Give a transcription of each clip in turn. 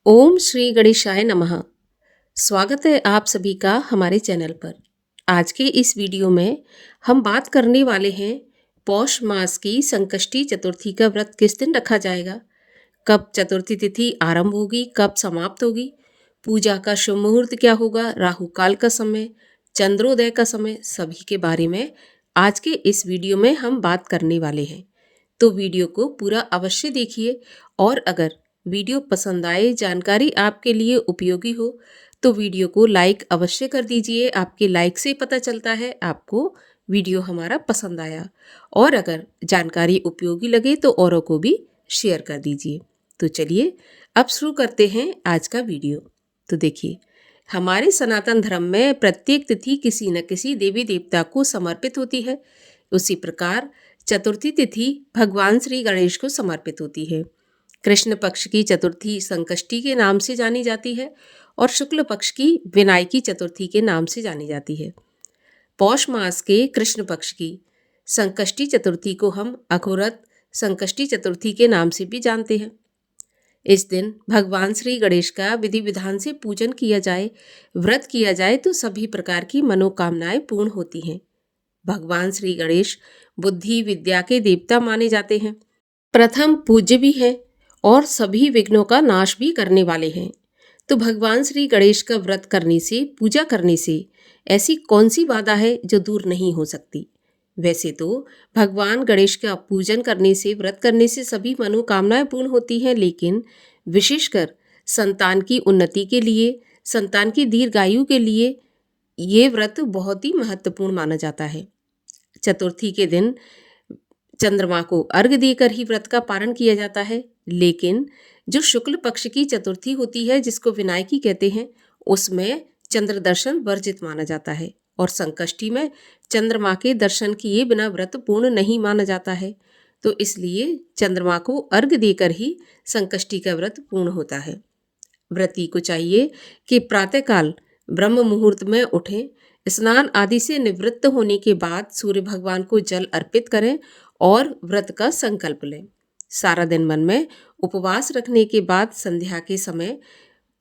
ओम श्री गणेशाय नमः। स्वागत है आप सभी का हमारे चैनल पर। आज के इस वीडियो में हम बात करने वाले हैं पौष मास की संकष्टी चतुर्थी का व्रत किस दिन रखा जाएगा, कब चतुर्थी तिथि आरंभ होगी, कब समाप्त होगी, पूजा का शुभ मुहूर्त क्या होगा, राहु काल का समय, चंद्रोदय का समय, सभी के बारे में आज के इस वीडियो में हम बात करने वाले हैं। तो वीडियो को पूरा अवश्य देखिए और अगर वीडियो पसंद आए, जानकारी आपके लिए उपयोगी हो तो वीडियो को लाइक अवश्य कर दीजिए। आपके लाइक से पता चलता है आपको वीडियो हमारा पसंद आया, और अगर जानकारी उपयोगी लगे तो औरों को भी शेयर कर दीजिए। तो चलिए अब शुरू करते हैं आज का वीडियो। तो देखिए, हमारे सनातन धर्म में प्रत्येक तिथि किसी न किसी देवी देवता को समर्पित होती है। उसी प्रकार चतुर्थी तिथि भगवान श्री गणेश को समर्पित होती है। कृष्ण पक्ष की चतुर्थी संकष्टी के नाम से जानी जाती है और शुक्ल पक्ष की विनायकी चतुर्थी के नाम से जानी जाती है। पौष मास के कृष्ण पक्ष की संकष्टी चतुर्थी को हम अघोरत संकष्टी चतुर्थी के नाम से भी जानते हैं। इस दिन भगवान श्री गणेश का विधि विधान से पूजन किया जाए, व्रत किया जाए तो सभी प्रकार की मनोकामनाएं पूर्ण होती हैं। भगवान श्री गणेश बुद्धि विद्या के देवता माने जाते हैं, प्रथम पूज्य भी हैं और सभी विघ्नों का नाश भी करने वाले हैं। तो भगवान श्री गणेश का व्रत करने से, पूजा करने से ऐसी कौन सी बाधा है जो दूर नहीं हो सकती। वैसे तो भगवान गणेश का पूजन करने से, व्रत करने से सभी मनोकामनाएं पूर्ण होती हैं, लेकिन विशेषकर संतान की उन्नति के लिए, संतान की दीर्घायु के लिए ये व्रत बहुत ही महत्वपूर्ण माना जाता है। चतुर्थी के दिन चंद्रमा को अर्घ्य देकर ही व्रत का पारण किया जाता है, लेकिन जो शुक्ल पक्ष की चतुर्थी होती है, जिसको विनायकी कहते हैं, उसमें चंद्र दर्शन वर्जित माना जाता है और संकष्टी में चंद्रमा के दर्शन किए बिना व्रत पूर्ण नहीं माना जाता है। तो इसलिए चंद्रमा को अर्घ्य देकर ही संकष्टी का व्रत पूर्ण होता है। व्रती को चाहिए कि प्रातःकाल ब्रह्म मुहूर्त में उठें, स्नान आदि से निवृत्त होने के बाद सूर्य भगवान को जल अर्पित करें और व्रत का संकल्प लें। सारा दिन मन में उपवास रखने के बाद संध्या के समय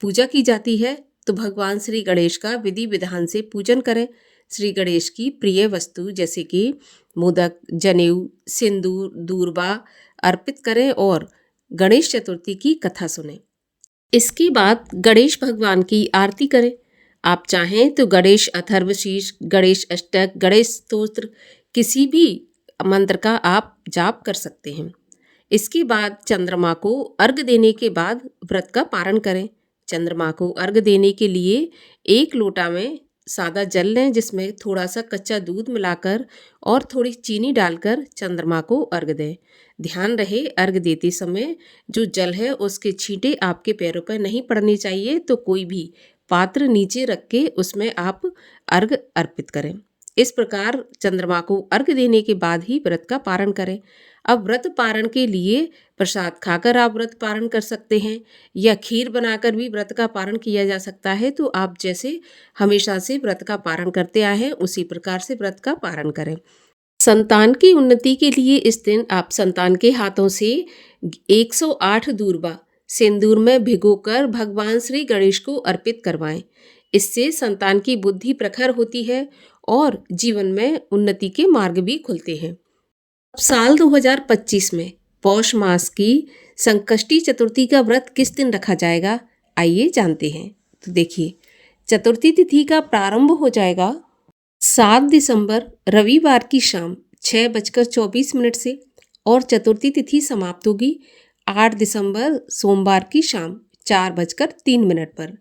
पूजा की जाती है। तो भगवान श्री गणेश का विधि विधान से पूजन करें। श्री गणेश की प्रिय वस्तु जैसे कि मोदक, जनेऊ, सिंदूर, दूर्बा अर्पित करें और गणेश चतुर्थी की कथा सुनें। इसके बाद गणेश भगवान की आरती करें। आप चाहें तो गणेश अथर्वशीर्ष, गणेश अष्टक, गणेश स्तोत्र, किसी भी मंत्र का आप जाप कर सकते हैं। इसके बाद चंद्रमा को अर्घ्य देने के बाद व्रत का पारण करें। चंद्रमा को अर्घ्य देने के लिए एक लोटा में सादा जल लें, जिसमें थोड़ा सा कच्चा दूध मिलाकर और थोड़ी चीनी डालकर चंद्रमा को अर्घ्य दें। ध्यान रहे, अर्घ्य देते समय जो जल है उसके छींटे आपके पैरों पर नहीं पड़ने चाहिए। तो कोई भी पात्र नीचे रख के उसमें आप अर्घ्य अर्पित करें। इस प्रकार चंद्रमा को अर्घ्य देने के बाद ही व्रत का पारण करें। अब व्रत पारण के लिए प्रसाद खाकर आप व्रत पारण कर सकते हैं या खीर बनाकर भी व्रत का पारण किया जा सकता है। तो आप जैसे हमेशा से व्रत का पारण करते आए हैं उसी प्रकार से व्रत का पारण करें। संतान की उन्नति के लिए इस दिन आप संतान के हाथों से 108 दूर्बा सिंदूर में भिगोकर भगवान श्री गणेश को अर्पित करवाएं। इससे संतान की बुद्धि प्रखर होती है और जीवन में उन्नति के मार्ग भी खुलते हैं। साल 2025 में पौष मास की संकष्टी चतुर्थी का व्रत किस दिन रखा जाएगा, आइए जानते हैं। तो देखिए, चतुर्थी तिथि का प्रारंभ हो जाएगा 7 दिसंबर रविवार की शाम 6:24 से और चतुर्थी तिथि समाप्त होगी 8 दिसंबर सोमवार की शाम 4:03 पर।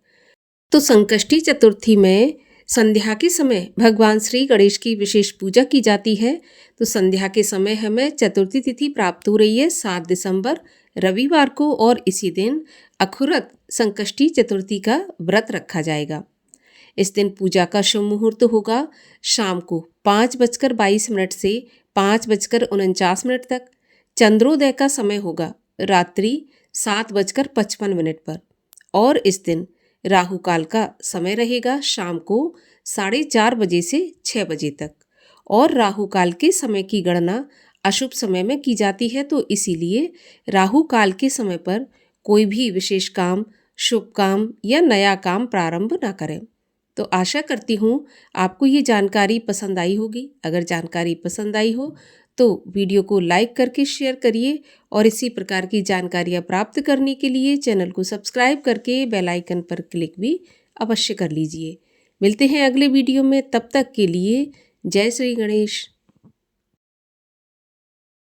तो संकष्टी चतुर्थी में संध्या के समय भगवान श्री गणेश की विशेष पूजा की जाती है। तो संध्या के समय हमें चतुर्थी तिथि प्राप्त हो रही है 7 दिसंबर रविवार को, और इसी दिन अखुरत संकष्टी चतुर्थी का व्रत रखा जाएगा। इस दिन पूजा का शुभ मुहूर्त होगा शाम को 5:22 से 5:49 तक। चंद्रोदय का समय होगा रात्रि 7:55 पर और इस दिन राहु काल का समय रहेगा शाम को 4:30 बजे से 6 बजे तक, और राहु काल के समय की गणना अशुभ समय में की जाती है। तो इसीलिए राहु काल के समय पर कोई भी विशेष काम शुभ काम या नया काम प्रारंभ ना करें। तो आशा करती हूँ आपको ये जानकारी पसंद आई होगी। अगर जानकारी पसंद आई हो तो वीडियो को लाइक करके शेयर करिए और इसी प्रकार की जानकारियाँ प्राप्त करने के लिए चैनल को सब्सक्राइब करके बेल आइकन पर क्लिक भी अवश्य कर लीजिए। मिलते हैं अगले वीडियो में, तब तक के लिए जय श्री गणेश।